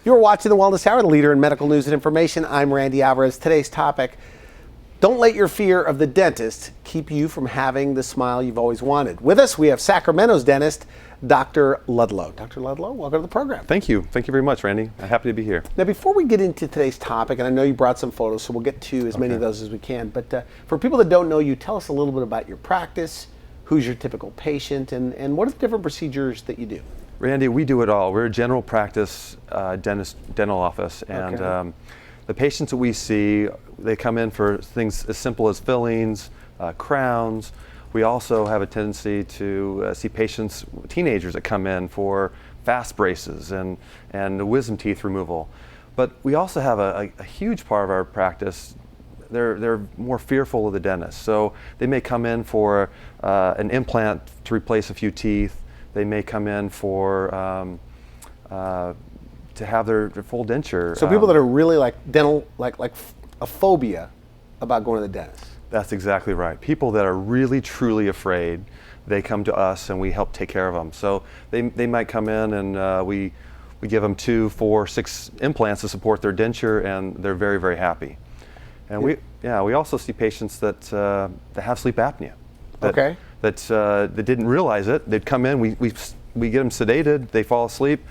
You're watching The Wellness Hour, the leader in medical news and information. I'm Randy Alvarez. Today's topic, don't let your fear of the dentist keep you from having the smile you've always wanted. With us, we have Sacramento's dentist, Dr. Ludlow. Dr. Ludlow, welcome to the program. Thank you. Thank you very much, Randy. I'm happy to be here. Now, before we get into today's topic, and I know you brought some photos, so we'll get to as many of those as we can, but for people that don't know you, tell us a little bit about your practice, who's your typical patient, and what are the different procedures that you do? Randy, we do it all. We're a general practice dental office, and the patients that we see, they come in for things as simple as fillings, crowns. We also have a tendency to see patients, teenagers that come in for fast braces and wisdom teeth removal. But we also have a huge part of our practice. They're more fearful of the dentist. So they may come in for an implant to replace a few teeth. They may come in for to have their full denture. So people that are really like dental, like a phobia about going to the dentist. That's exactly right. People that are really truly afraid, they come to us and we help take care of them. So they might come in and we give them 2, 4, 6 implants to support their denture, and they're very, very happy. And we also see patients that have sleep apnea. That didn't realize it. They'd come in, we get them sedated, they fall asleep,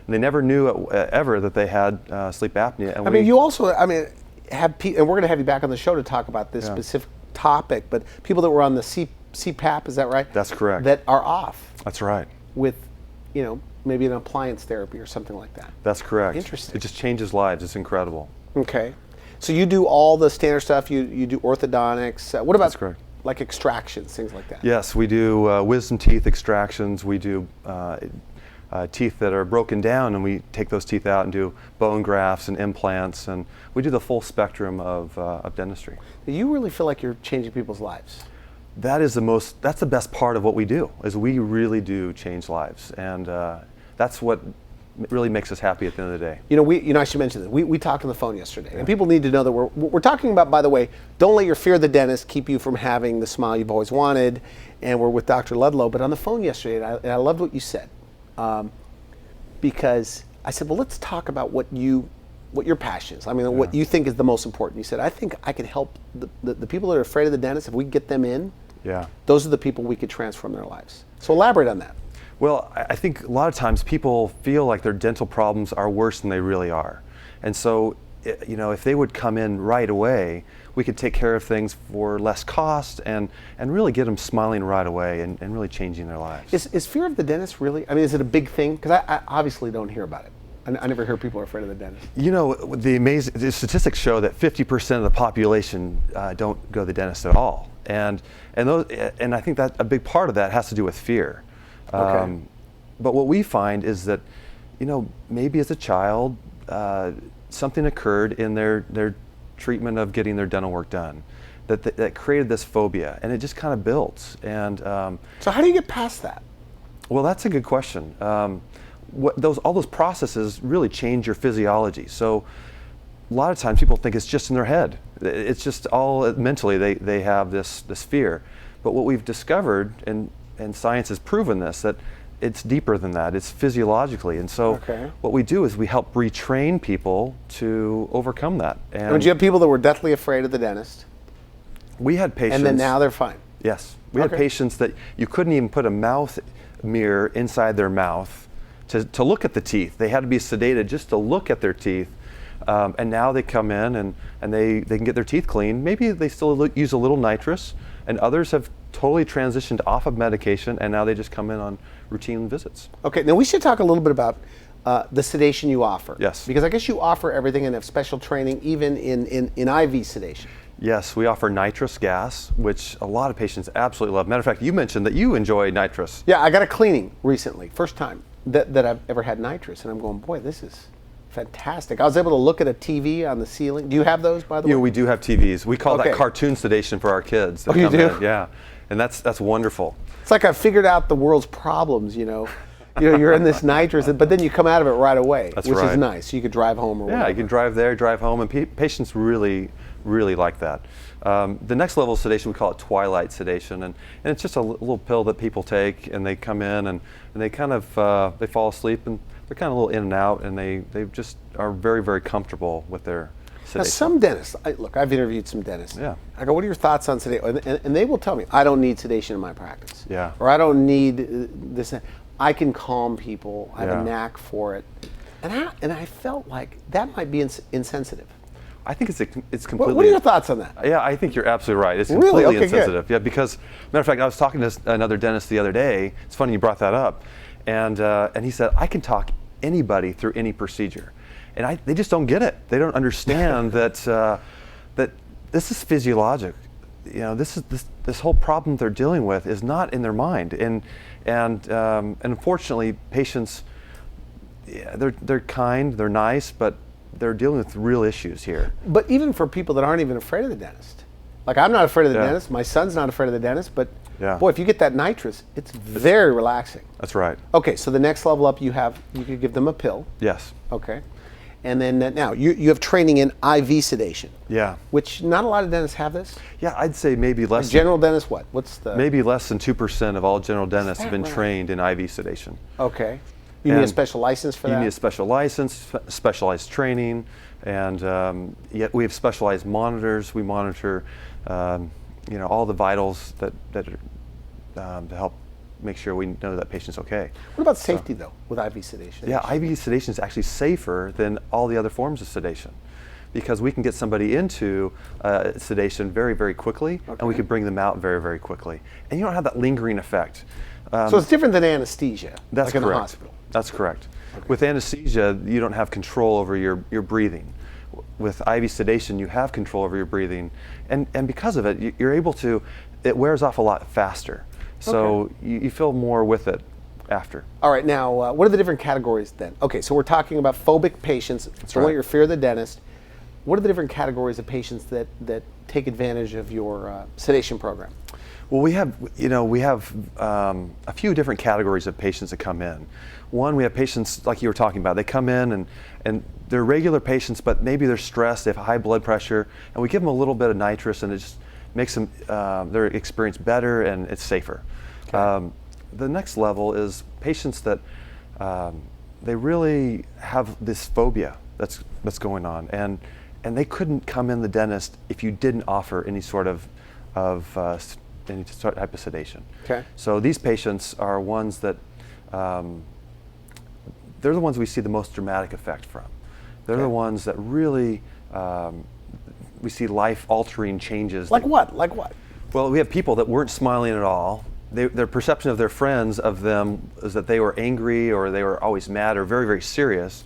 and they never knew ever that they had sleep apnea. And you also, have and we're going to have you back on the show to talk about this specific topic, but people that were on the CPAP, is that right? That's correct. That are off. That's right. With, maybe an appliance therapy or something like that. That's correct. Interesting. It just changes lives. It's incredible. Okay. So you do all the standard stuff. You do orthodontics. What about That's correct. Like extractions, things like that? Yes, we do wisdom teeth extractions. We do teeth that are broken down, and we take those teeth out and do bone grafts and implants, and we do the full spectrum of dentistry. You really feel like you're changing people's lives? That's the best part of what we do, is we really do change lives, and that's what really makes us happy at the end of the day. I should mention this. We talked on the phone yesterday, and people need to know that we're talking about, by the way, don't let your fear of the dentist keep you from having the smile you've always wanted, and we're with Dr. Ludlow. But on the phone yesterday, and I loved what you said, because I said, well, let's talk about what your passion is. What you think is the most important. You said, I think I could help the people that are afraid of the dentist. If we get them in, those are the people we could transform their lives. So elaborate on that. Well, I think a lot of times people feel like their dental problems are worse than they really are. And so, if they would come in right away, we could take care of things for less cost and really get them smiling right away and really changing their lives. Is fear of the dentist really, is it a big thing? Because I obviously don't hear about it. I never hear people are afraid of the dentist. The statistics show that 50% of the population don't go to the dentist at all. And I think that a big part of that has to do with fear. But what we find is that, maybe as a child, something occurred in their treatment of getting their dental work done that created this phobia, and it just kind of builds. And so how do you get past that? Well, that's a good question. All those processes really change your physiology. So a lot of times people think it's just in their head. It's just all mentally they have this fear. But what we've discovered, and science has proven this, that it's deeper than that. It's physiologically. And so what we do is we help retrain people to overcome that. And you have people that were deathly afraid of the dentist? We had patients. And then now they're fine? Yes. We had patients that you couldn't even put a mouth mirror inside their mouth to look at the teeth. They had to be sedated just to look at their teeth. And now they come in and they can get their teeth clean. Maybe they still use a little nitrous, and others have totally transitioned off of medication, and now they just come in on routine visits. Okay, now we should talk a little bit about the sedation you offer. Yes. Because I guess you offer everything and have special training even in IV sedation. Yes, we offer nitrous gas, which a lot of patients absolutely love. Matter of fact, you mentioned that you enjoy nitrous. Yeah, I got a cleaning recently, first time that I've ever had nitrous, and I'm going, boy, this is fantastic. I was able to look at a TV on the ceiling. Do you have those, by the way? Yeah, we do have TVs. We call that cartoon sedation for our kids. Oh, you do? Yeah, and that's wonderful. It's like I've figured out the world's problems, you're in this nitrous, but then you come out of it right away, which is nice. So you could drive home or whatever. Yeah, you can drive there, drive home, and patients really like that. The next level of sedation, we call it twilight sedation, and it's just a little pill that people take, and they come in and they kind of they fall asleep, and they're kind of a little in and out, and they just are very, very comfortable with their sedation. Now, some dentists, look, I've interviewed some dentists. Yeah. I go, what are your thoughts on sedation? And they will tell me, I don't need sedation in my practice. Yeah. Or I don't need this. I can calm people. I have Yeah. a knack for it. And I felt like that might be insensitive. I think it's completely. What are your thoughts on that? Yeah, I think you're absolutely right. It's Really? completely Okay, insensitive. good. Yeah, because matter of fact, I was talking to another dentist the other day. It's funny you brought that up, and he said I can talk anybody through any procedure, and they just don't get it. They don't understand that that this is physiologic. You know, this whole problem they're dealing with is not in their mind, and unfortunately, patients, yeah, they're kind, they're nice, but they're dealing with real issues here. But even for people that aren't even afraid of the dentist, like I'm not afraid of the Yeah. dentist, my son's not afraid of the dentist, but Yeah. boy, if you get that nitrous, it's very relaxing. That's right. Okay, so the next level up, you could give them a pill. Yes. Okay, and then now you have training in IV sedation. Yeah. Which not a lot of dentists have this. Yeah, I'd say maybe less. General dentists, what? What's the? Maybe less than 2% of all general dentists have been right? trained in IV sedation. Okay, you need a And special license for You that. need a special license, specialized training, and yet we have specialized monitors. We monitor, all the vitals that to help make sure we know that patient's okay. What about safety though with IV sedation? Yeah, IV sedation is actually safer than all the other forms of sedation, because we can get somebody into sedation very, very quickly, and we can bring them out very, very quickly. And you don't have that lingering effect. So it's different than anesthesia, That's like in correct. the hospital. That's correct. With anesthesia, you don't have control over your breathing. With IV sedation, you have control over your breathing, and because of it, you're able to. It wears off a lot faster, so you feel more with it after. All right, now what are the different categories then? Okay, so we're talking about phobic patients. Don't let right. your fear of the dentist. What are the different categories of patients that take advantage of your sedation program? Well, we have a few different categories of patients that come in. One, we have patients like you were talking about. They come in and they're regular patients, but maybe they're stressed. They have high blood pressure, and we give them a little bit of nitrous, and it just makes them their experience better, and it's safer. Okay. The next level is patients that they really have this phobia that's going on, and they couldn't come in the dentist if you didn't offer any sort of any type of sedation. Okay. So these patients are ones that they're the ones we see the most dramatic effect from. They're the ones that really we see life-altering changes. Like what? Like what? Well, we have people that weren't smiling at all. Their perception of their friends of them is that they were angry or they were always mad or very, very serious.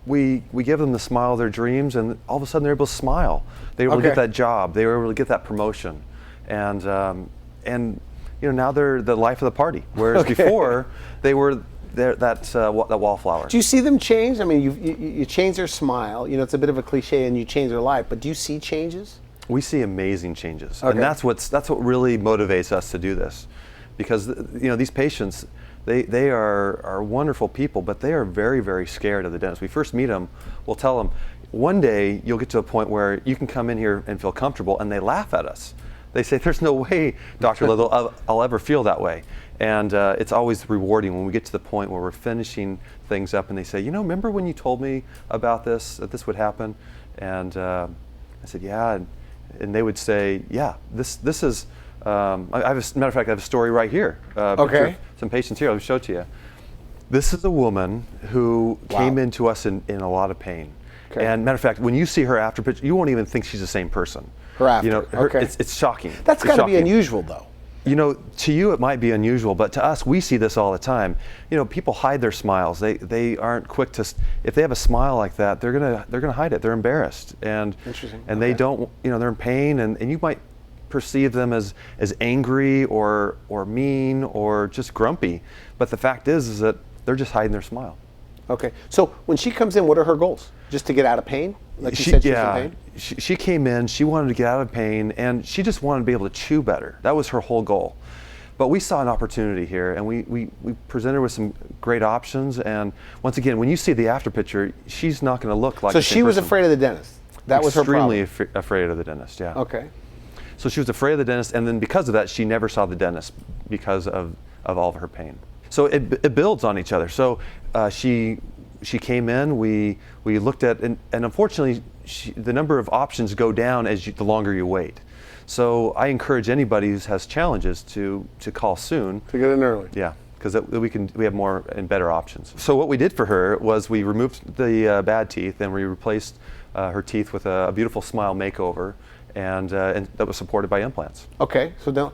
We give them the smile of their dreams, and all of a sudden they're able to smile. They were able to get that job. They were able to get that promotion, and now they're the life of the party. Whereas before they were that wallflower. Do you see them change? I mean, you change their smile. You know, it's a bit of a cliche, and you change their life. But do you see changes? We see amazing changes, Okay. and that's what really motivates us to do this, because these patients, they are wonderful people, but they are very, very scared of the dentist. We first meet them, we'll tell them, one day you'll get to a point where you can come in here and feel comfortable, and they laugh at us. They say, "There's no way, Dr. Ludlow, I'll ever feel that way." And it's always rewarding when we get to the point where we're finishing things up, and they say, "Remember when you told me about this, that this would happen?" And I said, "Yeah." And they would say, "Yeah, this is." I have a matter of fact, I have a story right here. Picture of some patients here. I'll show it to you. This is a woman who came into us in a lot of pain. Okay. And matter of fact, when you see her after picture, you won't even think she's the same person. Her after. It's shocking. That's got to be unusual, though. To you it might be unusual, but to us, we see this all the time. People hide their smiles. They aren't quick to. If they have a smile like that, they're gonna hide it. They're embarrassed, and they don't. They're in pain, and you might perceive them as angry or mean or just grumpy, but the fact is that they're just hiding their smile. Okay. So when she comes in, what are her goals? Just to get out of pain? Like you said, she was in pain? She came in, she wanted to get out of pain, and she just wanted to be able to chew better. That was her whole goal. But we saw an opportunity here, and we presented her with some great options. And once again, when you see the after picture, she's not going to look like So the same she was person. afraid of the dentist. That was her problem. Extremely afraid of the dentist, yeah. Okay. So she was afraid of the dentist, and then because of that, she never saw the dentist because of all of her pain. So it builds on each other. So she came in, we looked at, and unfortunately, the number of options go down the longer you wait. So I encourage anybody who has challenges to call soon. To get in early. Yeah, because we have more and better options. So what we did for her was we removed the bad teeth and we replaced her teeth with a beautiful smile makeover, and that was supported by implants. Okay, so now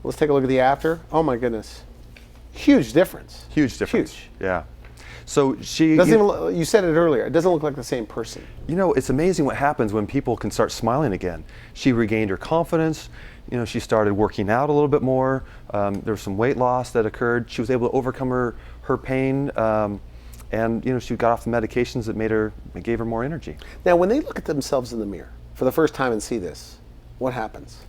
let's take a look at the after. Oh my goodness, huge difference. Huge difference. Huge. Yeah. So she doesn't even, you said it earlier. It doesn't look like the same person. You know, it's amazing what happens when people can start smiling again. She regained her confidence. You know, she started working out a little bit more. There was some weight loss that occurred. She was able to overcome her pain, and you know, she got off the medications that gave her more energy. Now, when they look at themselves in the mirror for the first time and see this, what happens?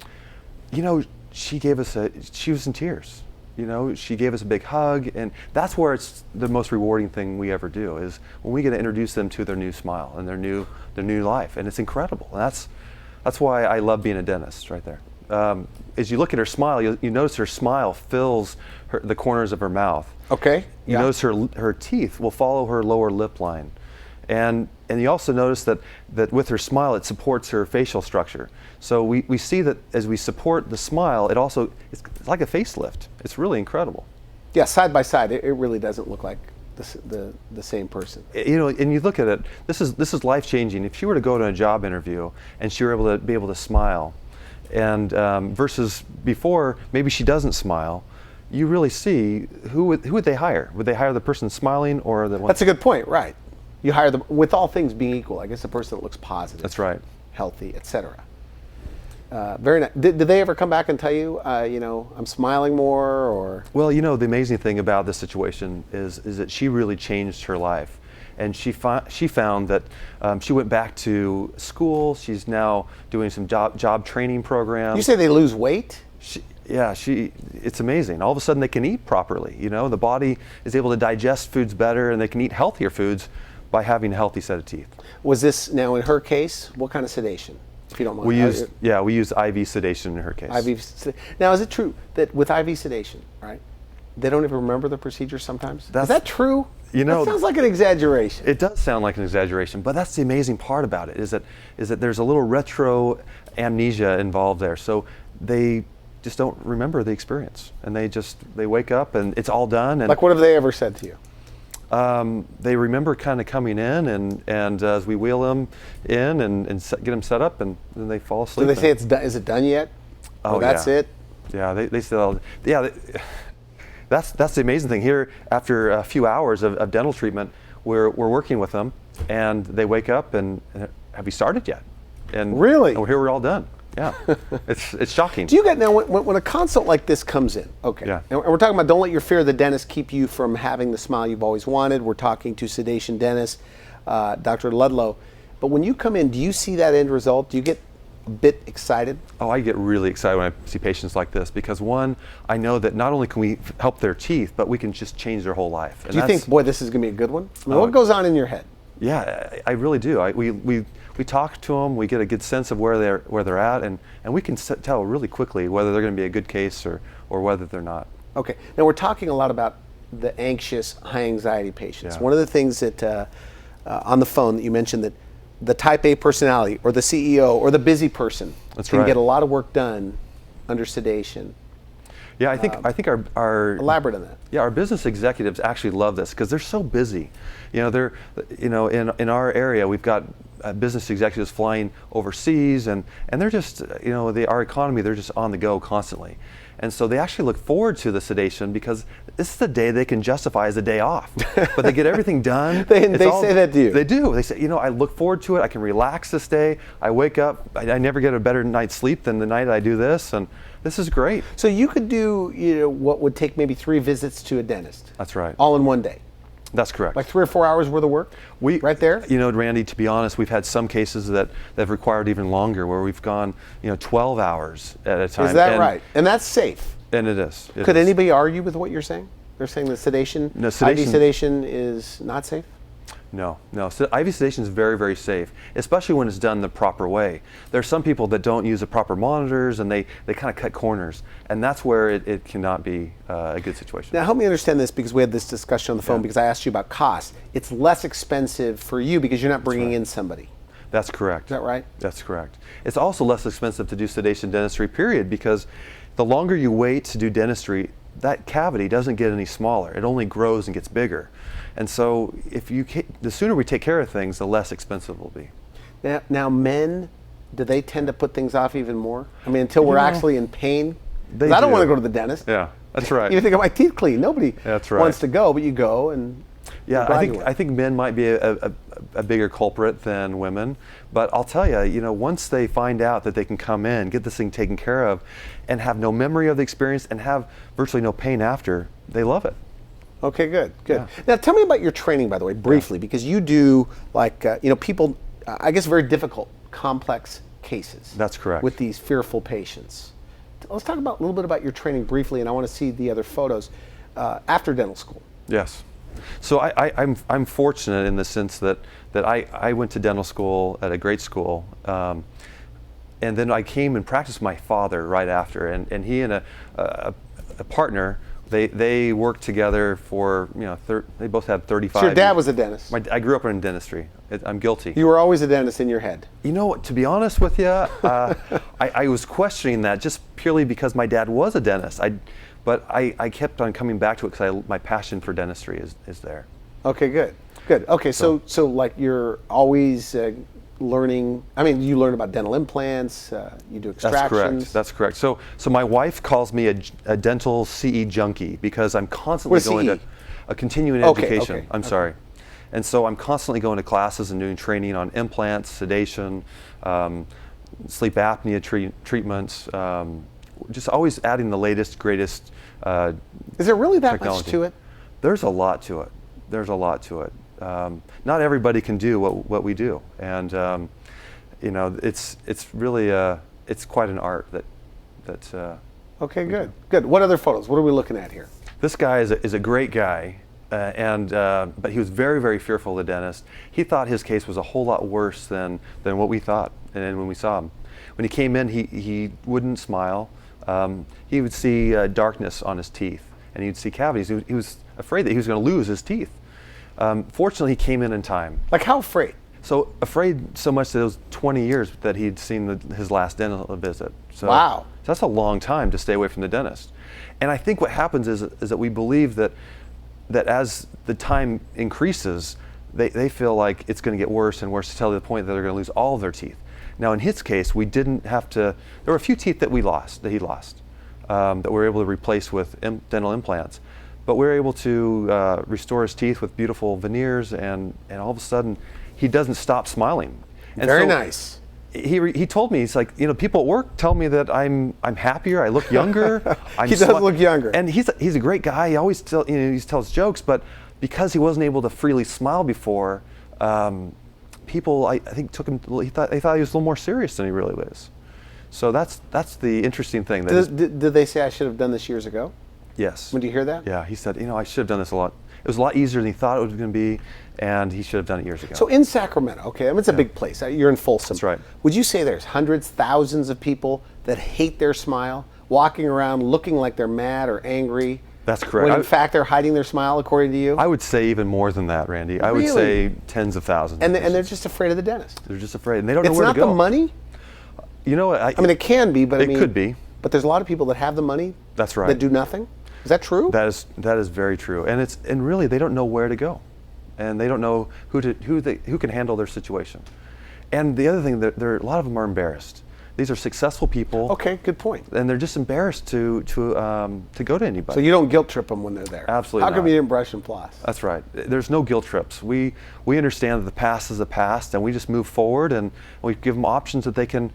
You know, she was in tears. You know, she gave us a big hug, and that's where it's the most rewarding thing we ever do, is when we get to introduce them to their new smile and their new life, and it's incredible. And that's why I love being a dentist, right there. As you look at her smile, you notice her smile fills the corners of her mouth. Okay. You notice her teeth will follow her lower lip line, and you also notice that with her smile, it supports her facial structure. So we see that as we support the smile, it's like a facelift. It's really incredible. Yeah, side by side, it really doesn't look like the same person. You know, and you look at it. This is life changing. If she were to go to a job interview and she were able to smile, and versus before, maybe she doesn't smile, you really see who would they hire? Would they hire the person smiling or the one? That's a good point, right? You hire them, with all things being equal, I guess the person that looks positive. That's right. Healthy, etc. Very nice. Did they ever come back and tell you, you know, I'm smiling more, or? Well, you know, the amazing thing about this situation is that she really changed her life, and she found that she went back to school. She's now doing some job training programs. You say they lose weight? It's amazing. All of a sudden they can eat properly. You know, the body is able to digest foods better, and they can eat healthier foods by having a healthy set of teeth. Was this, now in her case, what kind of sedation, if you don't mind? We use IV sedation in her case. Now, is it true that with IV sedation, right, they don't even remember the procedure sometimes? Is that true? You know, that sounds like an exaggeration. It does sound like an exaggeration, but that's the amazing part about it, is that there's a little retro amnesia involved there. So they just don't remember the experience, and they wake up and it's all done. And like, what have they ever said to you? They remember kind of coming in, and as we wheel them in and get them set up, and then they fall asleep. Do they say it's done? Is it done yet? Oh, that's it. Yeah, they still. Yeah, that's the amazing thing. Here, after a few hours of dental treatment, we're working with them, and they wake up and have you started yet? And really, and here we're all done. Yeah, it's shocking. Do you get, now when a consult like this comes in, okay, yeah. And we're talking about don't let your fear of the dentist keep you from having the smile you've always wanted. We're talking to sedation dentist, Dr. Ludlow. But when you come in, do you see that end result? Do you get a bit excited? Oh, I get really excited when I see patients like this, because one, I know that not only can we help their teeth, but we can just change their whole life. And do you think, boy, this is going to be a good one? I mean, what goes on in your head? Yeah, I really do. We talk to them, we get a good sense of where they're at, and we can tell really quickly whether they're going to be a good case or whether they're not. Okay. Now, we're talking a lot about the anxious, high anxiety patients. Yeah. One of the things that on the phone that you mentioned, that the type A personality or the CEO or the busy person can get a lot of work done under sedation. Yeah, I think our elaborate on that. Yeah, our business executives actually love this because they're so busy. You know, in our area we've got business executives flying overseas, and they're just, you know, our economy, they're just on the go constantly. And so they actually look forward to the sedation because this is the day they can justify as a day off. But they get everything done. They say that to you. They do. They say, you know, I look forward to it. I can relax this day. I wake up. I never get a better night's sleep than the night I do this, and this is great. So you could do, you know, what would take maybe 3 visits to a dentist. That's right. All in one day. That's correct. Like 3 or 4 hours worth of work? Right there? You know, Randy, to be honest, we've had some cases that have required even longer, where we've gone, you know, 12 hours at a time. Is that right? And that's safe? And it is. Could anybody argue with what you're saying? They're saying that sedation, IV sedation is not safe? No, no. So IV sedation is very, very safe, especially when it's done the proper way. There are some people that don't use the proper monitors, and they kind of cut corners, and that's where it cannot be a good situation. Now help me understand this, because we had this discussion on the phone, Yeah. because I asked you about cost. It's less expensive for you because you're not bringing right. in somebody. That's correct. Is that right? That's correct. It's also less expensive to do sedation dentistry, period, because the longer you wait to do dentistry, that cavity doesn't get any smaller. It only grows and gets bigger. And so the sooner we take care of things, the less expensive it will be. Now men, do they tend to put things off even more? I mean, until we're actually in pain? 'Cause I don't want to go to the dentist. Yeah, that's right. You think of my teeth clean. Nobody That's right. wants to go, but you go and Yeah, I think men might be a bigger culprit than women, but I'll tell you, once they find out that they can come in, get this thing taken care of, and have no memory of the experience and have virtually no pain after, they love it. Okay, good. Yeah. Now tell me about your training, by the way, briefly, because you do people, I guess, very difficult, complex cases. That's correct. With these fearful patients. Let's talk about a little bit about your training briefly, and I want to see the other photos after dental school. Yes. So I'm fortunate in the sense that I went to dental school at a great school, and then I came and practiced with my father right after, and he and a partner, they worked together for they both had 35. So your dad was a dentist. I grew up in dentistry. I'm guilty. You were always a dentist in your head. To be honest with you, I was questioning that just purely because my dad was a dentist. But I kept on coming back to it because my passion for dentistry is there. Okay, good. Okay, so like you're always learning. I mean, you learn about dental implants. You do extractions. That's correct. So my wife calls me a dental CE junkie because I'm constantly What's going CE? to a continuing education. I'm sorry. And so I'm constantly going to classes and doing training on implants, sedation, sleep apnea treatments. Just always adding the latest, greatest Is there really that technology. much to it? There's a lot to it. Not everybody can do what we do, and it's really it's quite an art that. Okay, good. What other photos? What are we looking at here? This guy is a great guy, but he was very, very fearful of the dentist. He thought his case was a whole lot worse than what we thought, and when we saw him. When he came in, he wouldn't smile. He would see darkness on his teeth, and he'd see cavities. He was afraid that he was going to lose his teeth. Fortunately, he came in time. Like how afraid? So afraid so much that it was 20 years that he'd seen his last dental visit. So, Wow. So that's a long time to stay away from the dentist. And I think what happens is that we believe that as the time increases, they feel like it's going to get worse and worse to the point that they're going to lose all of their teeth. Now, in his case, we didn't have to. There were a few teeth that he lost, that we were able to replace with dental implants. But we were able to restore his teeth with beautiful veneers, and all of a sudden, he doesn't stop smiling. And Very so nice. He told me, he's like, people at work tell me that I'm happier, I look younger. He does look younger. And he's a great guy. He always he tells jokes, but because he wasn't able to freely smile before. People, I think, took him. They thought he was a little more serious than he really was. So that's the interesting thing. Did they say I should have done this years ago? Yes. When did you hear that? Yeah, he said, I should have done this a lot. It was a lot easier than he thought it was going to be, and he should have done it years ago. So in Sacramento, okay, I mean, it's a big place. You're in Folsom. That's right. Would you say there's hundreds, thousands of people that hate their smile, walking around looking like they're mad or angry? That's correct. When in fact they're hiding their smile, according to you? I would say even more than that, Randy. I would say tens of thousands. And they're just afraid of the dentist. They're just afraid, and they don't know It's where to not go. the money? You know what? I mean, it can be, but It could be. But there's a lot of people that have the money. That's right. That do nothing. Is that true? That is very true, and really they don't know where to go, and they don't know who can handle their situation. And the other thing, a lot of them are embarrassed. These are successful people. Okay, good point. And they're just embarrassed to go to anybody. So you don't guilt trip them when they're there. Absolutely How come not. you didn't brush and floss? That's right. There's no guilt trips. We understand that the past is the past, and we just move forward, and we give them options that they can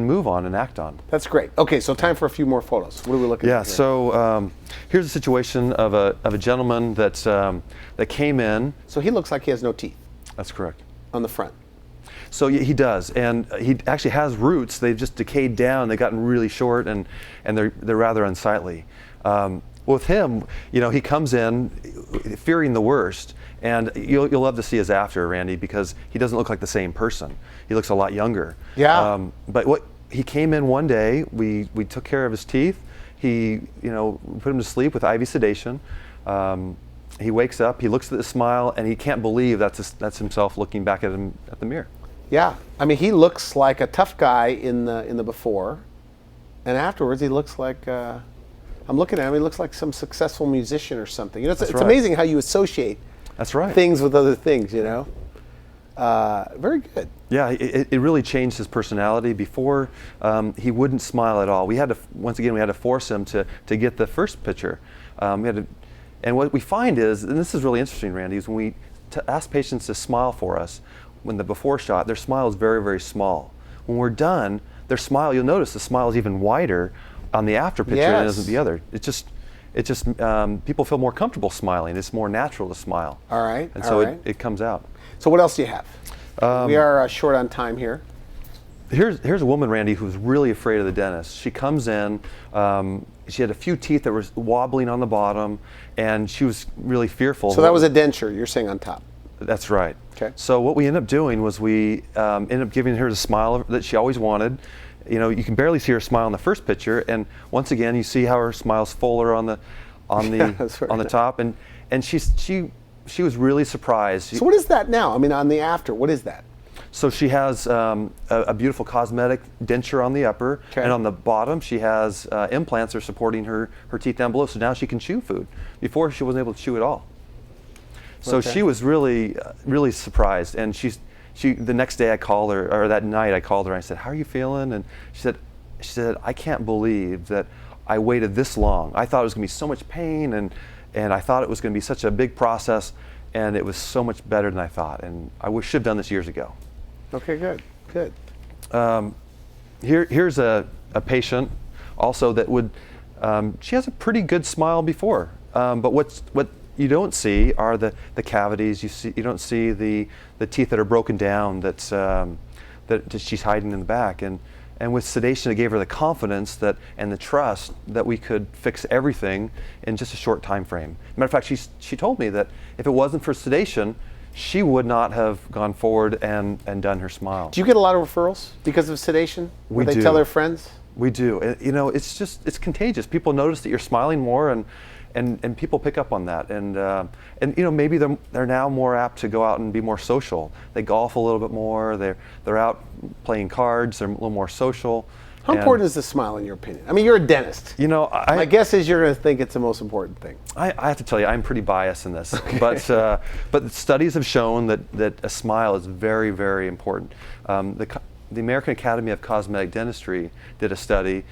move on and act on. That's great. Okay, so time for a few more photos. What are we looking at here? So here's a situation of a gentleman that came in. So he looks like he has no teeth That's correct. on the front. So yeah, he does, and he actually has roots. They've just decayed down. They've gotten really short, and they're rather unsightly. With him, he comes in fearing the worst, and you'll love to see his after, Randy, because he doesn't look like the same person. He looks a lot younger. Yeah. But he came in one day. We took care of his teeth. He put him to sleep with IV sedation. He wakes up. He looks at the smile, and he can't believe that's himself looking back at him at the mirror. Yeah. I mean, he looks like a tough guy in the before, and afterwards he looks like. I'm looking at him. He looks like some successful musician or something. It's right. amazing how you associate. That's right. Things with other things. Very good. Yeah, it really changed his personality. Before, he wouldn't smile at all. We had to force him to get the first picture. And what we find is, and this is really interesting, Randy, is when we ask patients to smile for us, when the before shot, their smile is very, very small. When we're done, their smile, you'll notice the smile is even wider on the after picture than it is the other. It's just people feel more comfortable smiling. It's more natural to smile. All right. And so it comes out. So what else do you have? We are short on time here. Here's a woman, Randy, who's really afraid of the dentist. She comes in, she had a few teeth that were wobbling on the bottom, and she was really fearful. So that was a denture, you're saying, on top. That's right. Okay. So what we ended up doing was we ended up giving her the smile that she always wanted. You can barely see her smile in the first picture, and once again, you see how her smile's fuller on the on the top, and she was really surprised. So what is that now? I mean, on the after, what is that? So she has a beautiful cosmetic denture on the upper, and on the bottom she has implants that are supporting her teeth down below. So now she can chew food. Before she wasn't able to chew at all. So she was really, really surprised, and she the next day I called her, or that night I called her and I said, "How are you feeling?" And she said, "I can't believe that I waited this long. I thought it was going to be so much pain, and I thought it was going to be such a big process, and it was so much better than I thought. And I should have done this years ago." Okay, good. Here's a patient also that would, she has a pretty good smile before, but what you don't see are the cavities. You don't see the teeth that are broken down that she's hiding in the back. And with sedation, it gave her the confidence and the trust that we could fix everything in just a short time frame. Matter of fact, she told me that if it wasn't for sedation, she would not have gone forward and done her smile. Do you get a lot of referrals because of sedation? We do. They tell their friends? We do. It's contagious. People notice that you're smiling more, and people pick up on that. And maybe they're now more apt to go out and be more social. They golf a little bit more. They're out playing cards. They're a little more social. How important is the smile in your opinion? I mean, you're a dentist. My guess is you're going to think it's the most important thing. I have to tell you, I'm pretty biased in this, but studies have shown that a smile is very, very important. The American Academy of Cosmetic Dentistry did a study,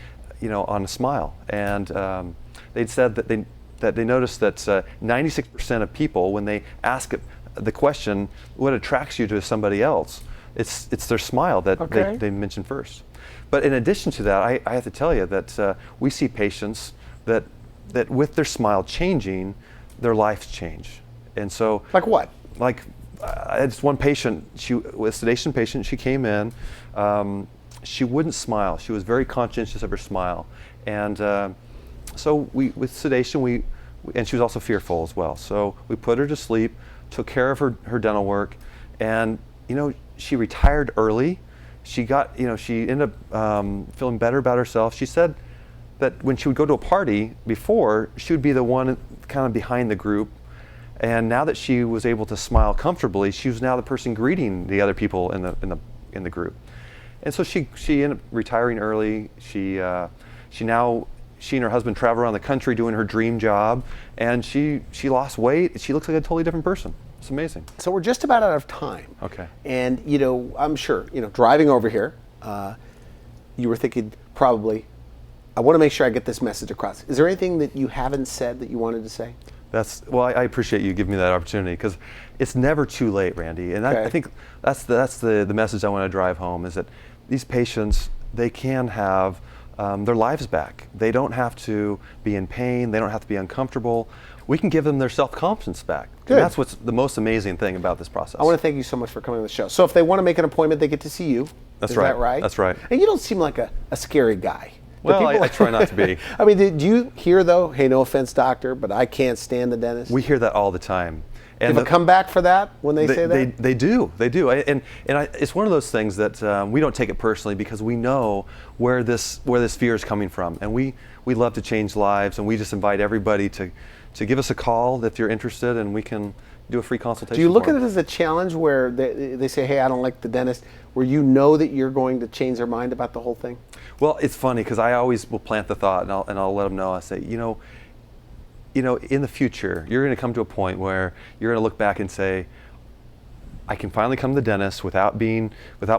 on a smile, and they said that they noticed that 96% of people, when they ask the question, "What attracts you to somebody else?" it's their smile that they mention first. But in addition to that, I have to tell you that we see patients that with their smile changing, their lives change. And so, like what? Like I had this one patient, a sedation patient. She came in. She wouldn't smile. She was very conscientious of her smile, and so with sedation, and she was also fearful as well. So we put her to sleep, took care of her dental work, and she retired early. She ended up feeling better about herself. She said that when she would go to a party before, she would be the one kind of behind the group. And now that she was able to smile comfortably, she was now the person greeting the other people in the group. And so she ended up retiring early. She and her husband travel around the country doing her dream job, and she lost weight. She looks like a totally different person. It's amazing. So we're just about out of time. Okay. And I'm sure, driving over here, you were thinking probably, I want to make sure I get this message across. Is there anything that you haven't said that you wanted to say? I appreciate you giving me that opportunity, because it's never too late, Randy. And I think that's the message I want to drive home, is that these patients, they can have their lives back. They don't have to be in pain. They don't have to be uncomfortable. We can give them their self-confidence back. Good. And that's what's the most amazing thing about this process. I want to thank you so much for coming on the show. So if they want to make an appointment, they get to see you. That's Is right. that right? That's right. And you don't seem like a scary guy. Well, I try not to be. I mean, did you hear though, hey, no offense, doctor, but I can't stand the dentist? We hear that all the time. And have a comeback for that when they say that? They do. It's one of those things that we don't take it personally because we know where this fear is coming from, and we love to change lives, and we just invite everybody to give us a call if you're interested, and we can do a free consultation. Do you look at it as a challenge where they say, hey, I don't like the dentist, where you know that you're going to change their mind about the whole thing? Well, it's funny because I always will plant the thought, and I'll let them know. I say, you know, in the future, you're going to come to a point where you're going to look back and say, I can finally come to the dentist without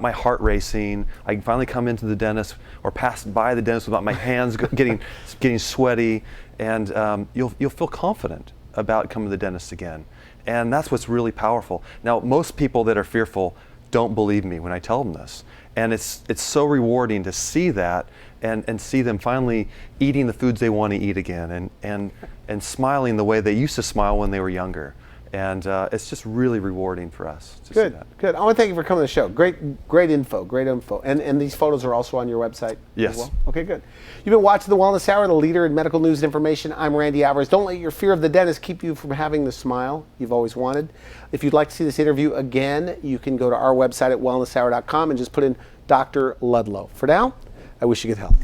my heart racing. I can finally come into the dentist or pass by the dentist without my hands getting sweaty, and you'll feel confident about coming to the dentist again. And that's what's really powerful. Now, most people that are fearful don't believe me when I tell them this. And it's so rewarding to see that and see them finally eating the foods they want to eat again and smiling the way they used to smile when they were younger. And it's just really rewarding for us to see that. Good. I want to thank you for coming to the show. Great info. And these photos are also on your website yes. as well? Okay, good. You've been watching The Wellness Hour, the leader in medical news and information. I'm Randy Alvarez. Don't let your fear of the dentist keep you from having the smile you've always wanted. If you'd like to see this interview again, you can go to our website at wellnesshour.com and just put in Dr. Ludlow. For now, I wish you good health.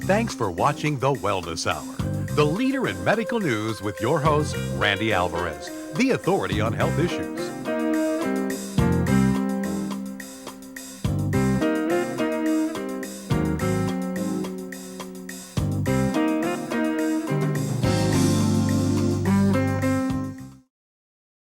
Thanks for watching The Wellness Hour, the leader in medical news with your host, Randy Alvarez, the authority on health issues.